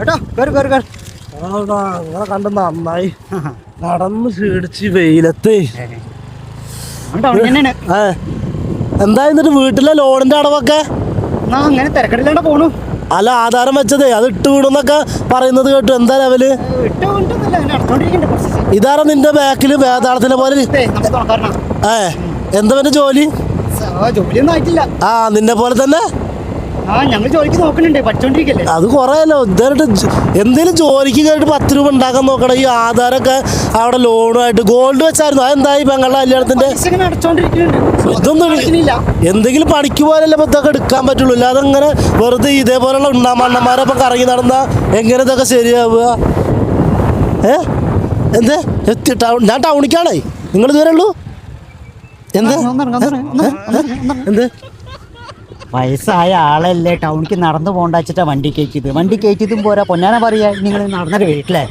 കേട്ടോ നിങ്ങളെ കണ്ട് നന്നായി നടന്ന് ക്ഷീണിച്ച് വെയിലത്ത്. എന്താ എന്നിട്ട് വീട്ടിലെ ലോണിന്റെ അടവൊക്കെ അങ്ങനെ തിരക്കടില്ലാണ്ട് പോണു. അല്ല ആധാരം വെച്ചതേ അത് ഇട്ട് വീടുന്നൊക്കെ പറയുന്നത് കേട്ടു. എന്താ ലെവല്? ഇതാരാ നിന്റെ ബാക്കില് വേതാളത്തിനെ പോലെ? എന്താ പിന്നെ ജോലി? ജോലിയൊന്നും ആയിട്ടില്ല. ആ നിന്നെ പോലെ തന്നെ ഞങ്ങൾ ജോലിക്ക് നോക്കണുണ്ട്, പഠിച്ചോണ്ടിരിക്കല്ലേ. അത് കുറേയല്ലോ ഇതായിട്ട് എന്തേലും ജോലിക്ക് കയറിട്ട് 10 രൂപ ഉണ്ടാക്കാൻ നോക്കണം. ഈ ആധാരമൊക്കെ അവിടെ ലോണുമായിട്ട് ഗോൾഡ് വെച്ചായിരുന്നു. അതെന്തായി പെങ്ങളുടെ കല്യാണത്തിന്റെ? ഇതൊന്നും എന്തെങ്കിലും പണിക്ക് പോലല്ലേ ഇപ്പൊ ഇതൊക്കെ എടുക്കാൻ പറ്റുള്ളൂ. അല്ലാതെ അങ്ങനെ വെറുതെ ഇതേപോലെയുള്ള ഉണ്ണാമണ്ണന്മാരൊപ്പം കറങ്ങി നടന്ന എങ്ങനെ ഇതൊക്കെ ശരിയാവുക? എന്തേ ഞാൻ ടൗണിക്കാണേ. നിങ്ങൾ ഇതുവരെ ഉള്ളൂ? എന്ത് എന്ത് വയസ്സായ ആളല്ലേ, ടൗണിക്ക് നടന്നു പോകണ്ട വെച്ചിട്ടാ വണ്ടി കയറ്റിയത്. വണ്ടി കയറ്റിയതും പോരാ, പൊന്നാന പറയാ നിങ്ങൾ നടന്നൊരു വീട്ടിലെ